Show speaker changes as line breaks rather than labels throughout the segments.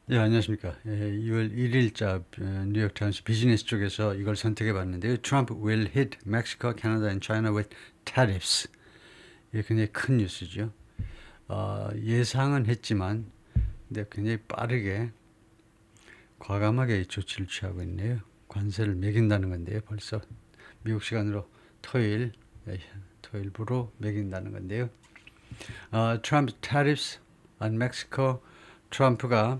예, 안녕하십니까. 2월 1일자 뉴욕타임스 비즈니스 쪽에서 이걸 선택해 봤는데요. Trump will hit Mexico, Canada and China with tariffs. 이게 굉장히 큰 뉴스죠. 예상은 했지만, 근데 굉장히 빠르게, 과감하게 이 조치를 취하고 있네요. 관세를 매긴다는 건데요. 벌써 미국 시간으로 토요일, 토요일부로 매긴다는 건데요. Trump tariffs on Mexico. 트럼프가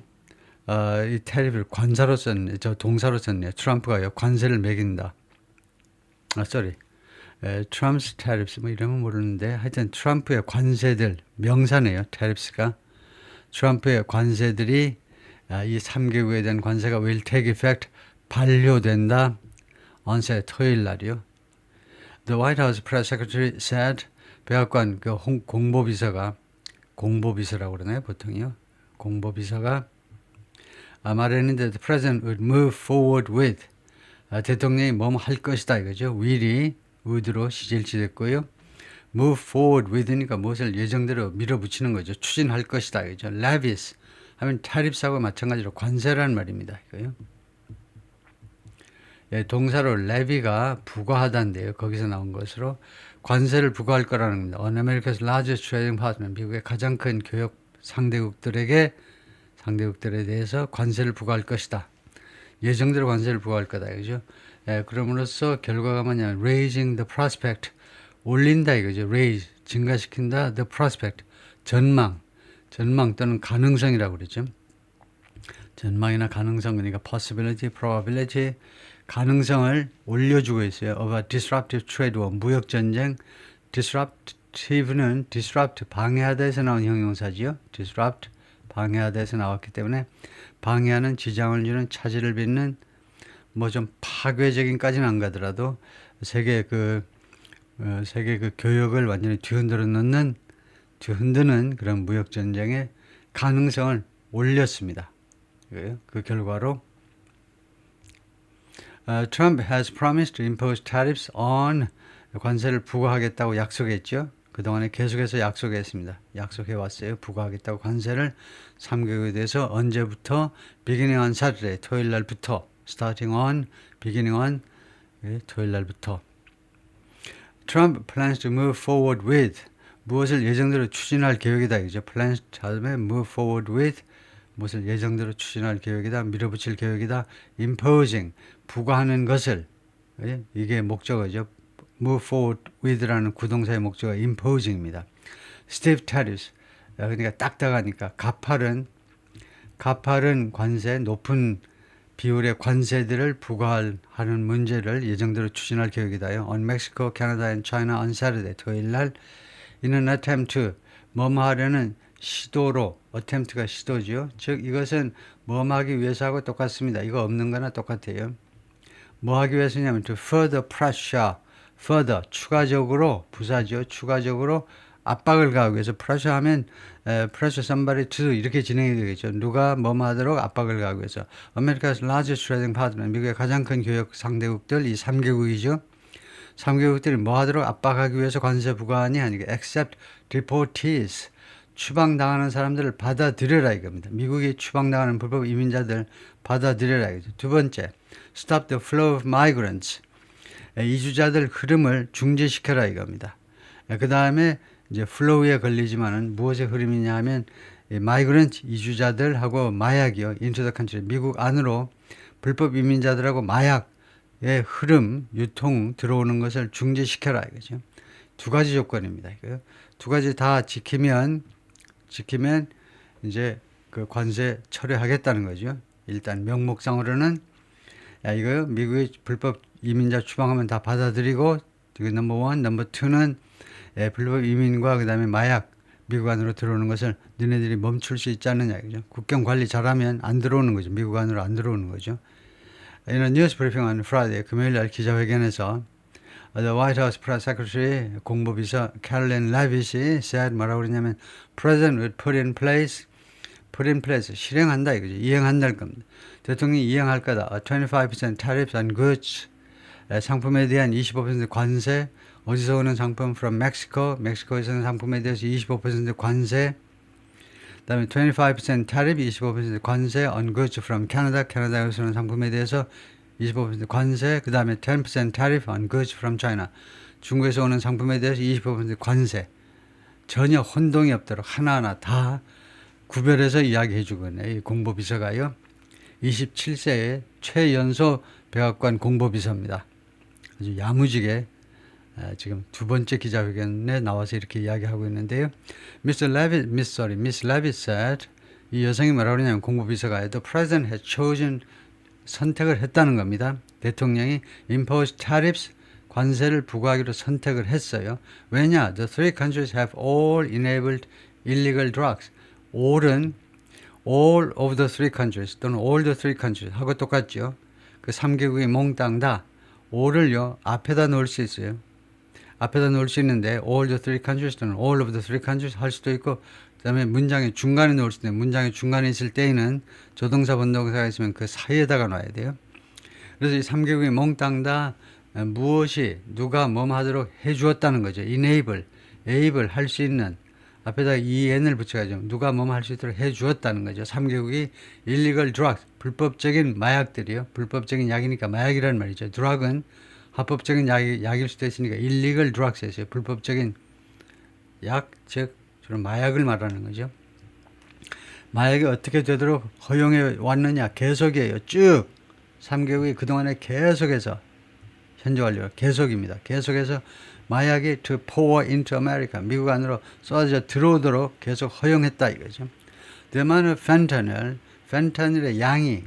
이 테리프를 관사로 썼네. 저 동사로 썼네요. 트럼프가요. 관세를 매긴다. sorry. Trump's tariffs 뭐 이러면 모르는데 하여튼 트럼프의 관세들 명사네요. tariffs가. 트럼프의 관세들이 이 3개국에 대한 관세가 will take effect 반려된다. 언제 토요일 날이요. The White House press secretary said 백악관 그 공보비서라고 그러나요? 보통이요. 공보비서가 말했는데 the president would move forward with 대통령이 뭐뭐 할 것이다 이거죠. will이 would로 시제일치됐고요. move forward with니까 무엇을 예정대로 밀어붙이는 거죠. 추진할 것이다 이거죠. levies 하면 tariffs하고 마찬가지로 관세라는 말입니다. 이거요. 예, 동사로 levy가 부과하다인데요. 거기서 나온 것으로 관세를 부과할 거라는 겁니다. On America's largest trading partner, 미국의 가장 큰 교역 상대국들에 대해서 관세를 부과할 것이다. 예정대로 관세를 부과할 거다. 그죠? 예, 그럼으로써 결과가 뭐냐면 raising the prospect, 올린다 이거죠. raise, 증가시킨다. the prospect, 전망 또는 가능성이라고 그러죠. 전망이나 가능성, 그러니까 possibility, probability, 가능성을 올려주고 있어요. of a disruptive trade war, 무역전쟁. disruptive는 disrupt, 방해하다에서 나온 형용사지요. disrupt, 방해하다에서 나왔기 때문에 방해하는, 지장을 주는, 차질을 빚는, 뭐 좀 파괴적인까지는 안 가더라도 세계 그 교역을 완전히 뒤흔드는 그런 무역 전쟁의 가능성을 올렸습니다. 그 결과로 Trump has promised to impose tariffs on 관세를 부과하겠다고 약속했죠. 그동안에 계속해서 약속했습니다. 약속해 왔어요. 부과하겠다고 관세를 3개국에 대해서 언제부터 beginning on Saturday 토요일 날부터 starting on beginning on 토요일 날부터 Trump plans to move forward with 무엇을 예정대로 추진할 계획이다. 이죠. plans 다음에 move forward with 무엇을 예정대로 추진할 계획이다. 밀어붙일 계획이다. imposing 부과하는 것을 이게 목적어죠. move forward with라는 구동사의 목적어 imposing입니다. stiff tariffs 그러니까 딱딱하니까 가파른 관세 높은 비율의 관세들을 부과하는 문제를 예정대로 추진할 계획이다요. On Mexico, Canada and China on Saturday 토요일 날 in an attempt to 뭐뭐 하려는 시도로 attempt가 시도죠. 즉 이것은 뭐뭐 하기 위해서하고 똑같습니다. 이거 없는 거나 똑같아요. 뭐 하기 위해서냐면 to further pressure, further 추가적으로 부사죠. 추가적으로 압박을 가하기 위해서 pressure 하면 pressure somebody to 이렇게 진행이 되겠죠. 누가 뭐뭐 하도록 압박을 가하기 위해서. America's largest trading partner, 미국의 가장 큰 교역 상대국들 이 3개국이죠. 3개국들이 뭐 하도록 압박하기 위해서 관세 부과하니 하니까 accept deportees 추방당하는 사람들을 받아들여라 이겁니다. 미국이 추방당하는 불법 이민자들 받아들여라 이거죠. 두 번째, stop the flow of migrants 이주자들 흐름을 중지시켜라 이겁니다. 그 다음에 이제 flow에 걸리지만은 무엇의 흐름이냐 하면 migrant 이주자들하고 마약이요. into the country 미국 안으로 불법 이민자들하고 마약의 흐름 유통 들어오는 것을 중지시켜라 이거죠. 두 가지 조건입니다. 두 가지 다 지키면 이제 그 관세 철회하겠다는 거죠. 일단 명목상으로는 이거 미국의 불법 이민자 추방하면 다 받아들이고 넘버 원, 넘버 투는 불법 이민과 그다음에 마약 미국 안으로 들어오는 것을 너네들이 멈출 수 있지 않느냐 이거죠. 국경 관리 잘하면 안 들어오는 거죠. 미국 안으로 안 들어오는 거죠. 이런 뉴스 브리핑 on Friday 금요일 날 기자회견에서 The White House Press Secretary 공보비서 Caroline Leavitt이 said 뭐라고 그러냐면 President would put in place 실행한다 이거죠. 이행한다는 겁니다. 대통령이 이행할 거다. 25% tariffs on goods 상품에 대한 25% 관세 어디서 오는 상품 from Mexico 멕시코에서 오는 상품에 대해서 25% 관세 그다음에 25% tariff, 25% 관세 on goods from Canada, 캐나다에서 오는 상품에 대해서 25% 관세, 그 다음에 10% tariff on goods from China, 중국에서 오는 상품에 대해서 25% 관세. 전혀 혼동이 없도록 하나하나 다 구별해서 이야기해 주거든요. 이 공보비서가요. 27세의 최연소 백악관 공보비서입니다. 아주 야무지게 지금 두 번째 기자회견에 나와서 이렇게 이야기하고 있는데요. Miss Levitt said, 이 여성이 뭐라고 그러냐면 공보비서가 the president has chosen, 선택을 했다는 겁니다. 대통령이 impose tariffs, 관세를 부과하기로 선택을 했어요. 왜냐? The three countries have all enabled illegal drugs. all은 all of the three countries 또는 all the three countries 하고 똑같죠. 그 3개국이 몽땅 다 all을요 앞에다 넣을 수 있어요. 앞에다 넣을 수 있는데 all the three countries 또는 all of the three countries 할 수도 있고, 그 다음에 문장의 중간에 넣을 수도 있는데 문장의 중간에 있을 때에는 조동사 본동사가 있으면 그 사이에다가 놔야 돼요. 그래서 이 3개국이 몽땅 다 무엇이 누가 뭐 하도록 해주었다는 거죠. enable, able 할 수 있는, 앞에다 en을 붙여가지고 누가 뭐 할 수 있도록 해주었다는 거죠. 3개국이 illegal drugs, 불법적인 마약들이요. 불법적인 약이니까 마약이라는 말이죠. drug은 합법적인 약일 수도 있으니까 illegal drugs에서요. 불법적인 약, 즉 주로 마약을 말하는 거죠. 마약이 어떻게 되도록 허용해 왔느냐, 계속이에요. 쭉 3개국이 그동안에 계속해서 현재 완료 계속입니다. 계속해서 마약이 to pour into America, 미국 안으로 쏟아져 들어오도록 계속 허용했다 이거죠. The amount of fentanyl, fentanyl의 양이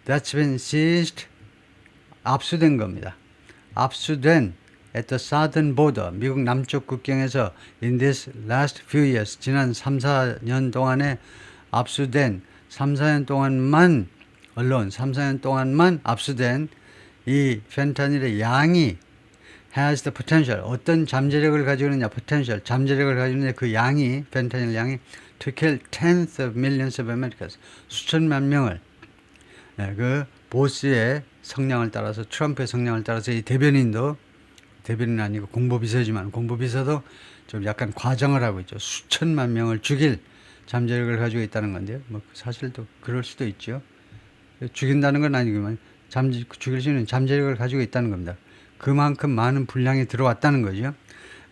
that's been seized, 압수된 겁니다. 압수된 at the southern border, 미국 남쪽 국경에서 in this last few years, 지난 3, 4년 동안에 압수된 3, 4년 동안만 언론 3, 4년 동안만 압수된 이 펜타닐의 양이 has the potential, 어떤 잠재력을 가지고 있느냐, potential, 잠재력을 가지고 있느냐, 그 양이, 펜타닐 양이 to kill tens of millions of Americans, 수천만 명을, 그 보스의 성향을 따라서, 트럼프의 성향을 따라서 이 대변인도, 대변인은 아니고 공보비서지만 공보비서도 좀 약간 과장을 하고 있죠. 수천만 명을 죽일 잠재력을 가지고 있다는 건데요. 뭐 사실 또 그럴 수도 있죠. 죽인다는 건 아니지만 죽일 수 있는 잠재력을 가지고 있다는 겁니다. 그만큼 많은 분량이 들어왔다는 거죠.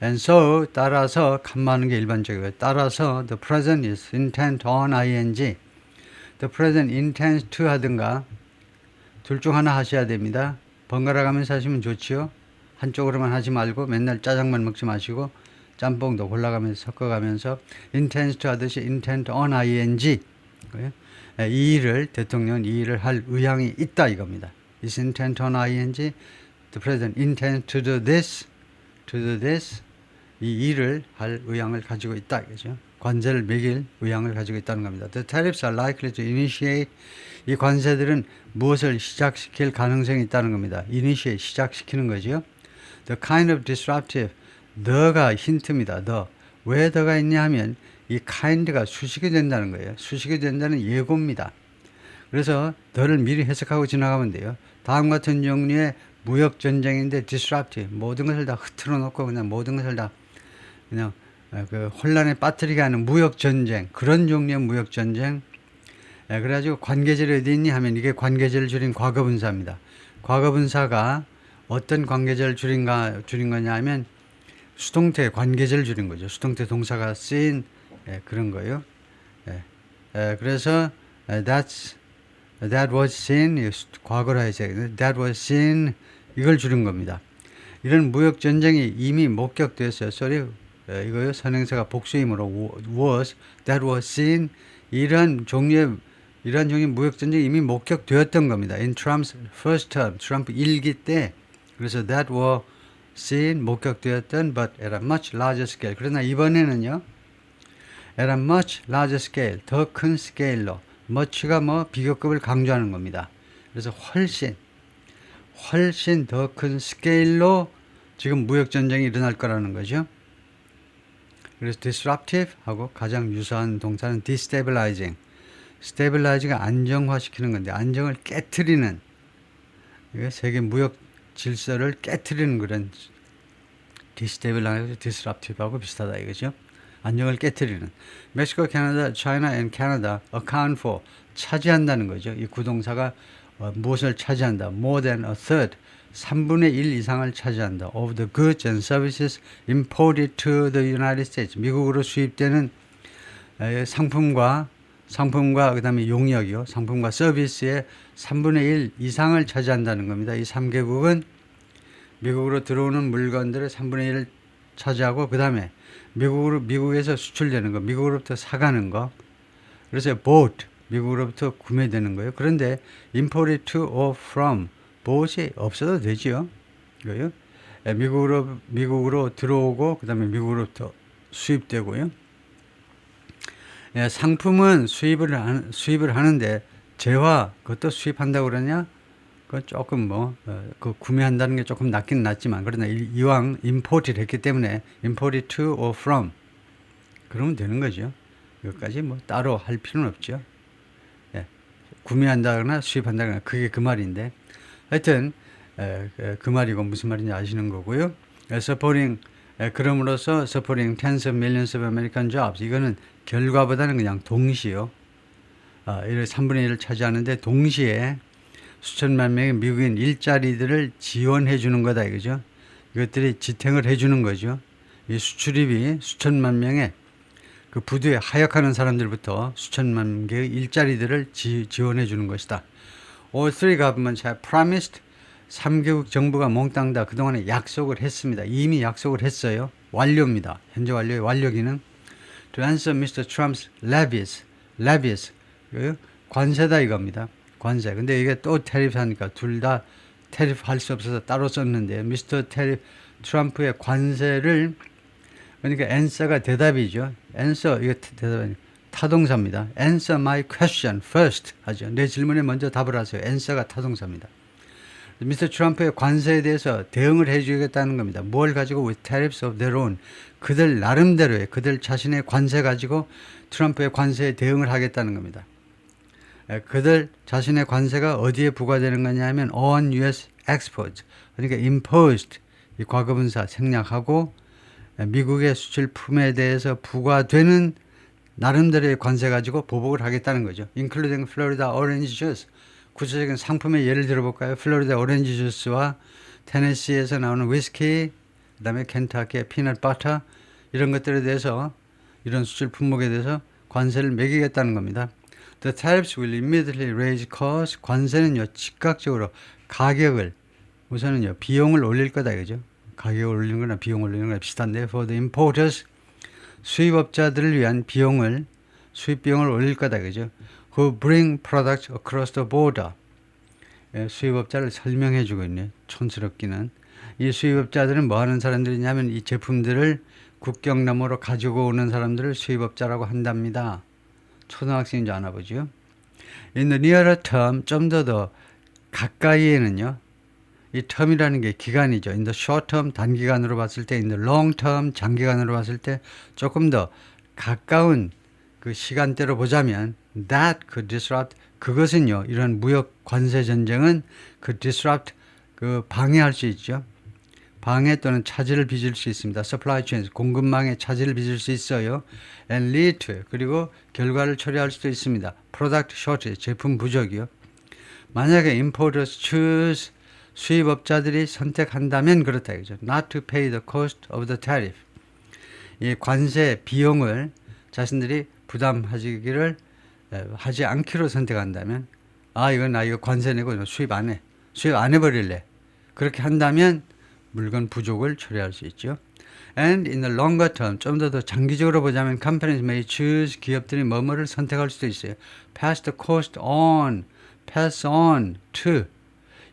And so, 따라서 간마하는 게 일반적이고요. 따라서 the president is intent on ing. The president intends to 하든가 둘 중 하나 하셔야 됩니다. 번갈아 가면서 하시면 좋지요. 한쪽으로만 하지 말고 맨날 짜장만 먹지 마시고 짬뽕도 골라가면서 섞어가면서 intends to 하듯이 intent on ing. 이 일을, 대통령은 이 일을 할 의향이 있다 이겁니다. is intent on ing. The president intends to do this. 이 일을 할 의향을 가지고 있다 이거죠. 관세를 매길 의향을 가지고 있다는 겁니다. The tariffs are likely to initiate. 이 관세들은 무엇을 시작시킬 가능성이 있다는 겁니다. initiate, 시작시키는 거죠. The kind of disruptive, the가 힌트입니다. the. 왜 the가 있냐 하면 이 kind가 수식이 된다는 거예요. 수식이 된다는 예고입니다. 그래서 the를 미리 해석하고 지나가면 돼요. 다음 같은 종류의 무역 전쟁인데 disruptive, 모든 것을 다 흐트러 놓고 그냥 모든 것을 다 그냥 그 혼란에 빠뜨리게 하는 무역 전쟁, 그런 종류의 무역 전쟁. 그래가지고 관계절이 어디 있니 하면 이게 관계절을 줄인 과거분사입니다. 과거분사가 어떤 관계절을 줄인 거냐 하면 수동태 관계절을 줄인 거죠. 수동태 동사가 쓰인 그런 거예요. 그래서 that was seen, 과거로 해서 that was seen, 이걸 줄인 겁니다. 이런 무역 전쟁이 이미 목격됐어요. 이거요. 선행사가 복수이므로 that was seen, 이러한 종류의 무역 전쟁이 이미 목격되었던 겁니다. In Trump's first term, 트럼프 1기 때, 그래서 that were seen, 목격되었던, but at a much larger scale. 그러나 이번에는요, at a much larger scale, 더 큰 스케일로, much가 비교급을 강조하는 겁니다. 그래서 훨씬 더 큰 스케일로 지금 무역 전쟁이 일어날 거라는 거죠. 그래서 disruptive 하고 가장 유사한 동사는 destabilizing. stabilize가 안정화시키는 건데 안정을 깨트리는, 세계 무역 질서를 깨트리는 그런 destabilize, disruptive하고 비슷하다 이거죠. 안정을 깨뜨리는. 멕시코, 캐나다, China and Canada account for 차지한다는 거죠. 이 구동사가 무엇을 차지한다? More than a third. 3분의 1 이상을 차지한다. Of the goods and services imported to the United States. 미국으로 수입되는 상품과 그다음에 용역이요. 상품과 서비스의 3분의 1 이상을 차지한다는 겁니다. 이 3개국은 미국으로 들어오는 물건들의 3분의 1을 차지하고 그다음에 미국에서 수출되는 거, 미국으로부터 사가는 거. 그래서 bought 미국으로부터 구매되는 거예요. 그런데 imported to or from bought이 없어도 되지요. 이거요. 미국으로 들어오고 그다음에 미국으로부터 수입되고요. 상품은 수입을 하는데 재화 그것도 수입한다고 그러냐? 그건 조금 그 구매한다는 게 조금 낫긴 낫지만 그러나 이왕 imported 했기 때문에 imported to or from 그러면 되는 거죠. 여기까지 따로 할 필요는 없죠. 구매한다거나 수입한다거나 그게 그 말인데 하여튼 그 말이고 무슨 말인지 아시는 거고요. supporting 그럼으로써 supporting tens of millions of American jobs 이거는 결과보다는 그냥 동시요. 이를 3분의 1을 차지하는데 동시에 수천만 명의 미국인 일자리들을 지원해 주는 거다 이거죠. 이것들이 지탱을 해 주는 거죠. 이 수출입이 수천만 명의 그 부두에 하역하는 사람들부터 수천만 개의 일자리들을 지원해 주는 것이다. All three governments have promised 3개국 정부가 몽땅 다 그동안에 약속을 했습니다. 이미 약속을 했어요. 완료입니다. 현재 완료의 완료 기능. To answer Mr. Trump's levies 관세다 이겁니다. 관세. 근데 이게 또 테리프 하니까 둘 다 테리프 할 수 없어서 따로 썼는데 미스터 테리프 트럼프의 관세를 그러니까 answer가 대답이죠. answer 이거 대답이 타동사입니다. answer my question first 하죠. 내 질문에 먼저 답을 하세요. answer가 타동사입니다. 미스터 트럼프의 관세에 대해서 대응을 해주겠다는 겁니다. 뭘 가지고 with tariffs of their own 그들 나름대로의 그들 자신의 관세 가지고 트럼프의 관세에 대응을 하겠다는 겁니다. 그들 자신의 관세가 어디에 부과되는 거냐 하면 on US exports 그러니까 imposed 이 과거분사 생략하고 미국의 수출품에 대해서 부과되는 나름대로의 관세 가지고 보복을 하겠다는 거죠. including Florida orange juice 구체적인 상품의 예를 들어볼까요? 플로리다 오렌지 주스와 테네시에서 나오는 위스키, 그 다음에 켄타키의 피넛 버터 이런 것들에 대해서 이런 수출 품목에 대해서 관세를 매기겠다는 겁니다. The tariffs will immediately raise costs. 관세는요 즉각적으로 가격을 우선은요 비용을 올릴 거다 이거죠. 가격을 올리는 거나 비용을 올리는 거나 비슷한데 for the importers 수입업자들을 위한 수입 비용을 올릴 거다 이거죠. Who bring products across the border. 수입업자를 설명해 주고 있네. 촌스럽기는. 이 수입업자들은 뭐 하는 사람들이냐면 이 제품들을 국경 너머로 가지고 오는 사람들을 수입업자라고 한답니다. 초등학생인 줄 아나 보죠. In the nearer term, 좀 더 가까이에는요. 이 term이라는 게 기간이죠. In the short term, 단기간으로 봤을 때, in the long term, 장기간으로 봤을 때 조금 더 가까운 그 시간대로 보자면 that could disrupt 그것은요 이런 무역 관세 전쟁은 그 disrupt 그 방해할 수 있죠. 방해 또는 차질을 빚을 수 있습니다. supply chain 공급망에 차질을 빚을 수 있어요. and lead to 그리고 결과를 초래할 수도 있습니다. product shortage 제품 부족이요. 만약에 importers choose 수입업자들이 선택한다면 그렇다 이거죠. not to pay the cost of the tariff 이 관세 비용을 자신들이 부담하기를 하지 않기로 선택한다면 이건 나 이거 관세 내고 수입 안 해버릴래 그렇게 한다면 물건 부족을 초래할 수 있죠. And in the longer term 좀 더 장기적으로 보자면 companies may choose 기업들이 뭐뭐를 선택할 수도 있어요. pass the cost on to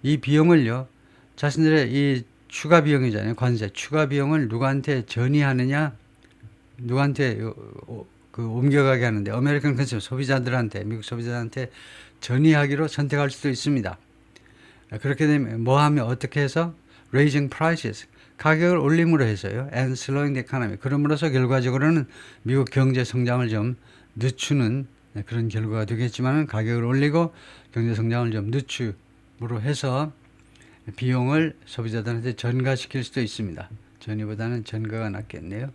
이 비용을요 자신들의 이 추가 비용이잖아요. 관세 추가 비용을 누구한테 전이하느냐 누구한테 그 옮겨가게 하는데 아메리칸 컨슈머 소비자들한테 미국 소비자들한테 전이하기로 선택할 수도 있습니다. 그렇게 되면 뭐 하면 어떻게 해서 raising prices 가격을 올림으로 해서요 and slowing the economy 그럼으로써 결과적으로는 미국 경제 성장을 좀 늦추는 그런 결과가 되겠지만 가격을 올리고 경제 성장을 좀 늦춤으로 해서 비용을 소비자들한테 전가시킬 수도 있습니다. 전이보다는 전가가 낫겠네요.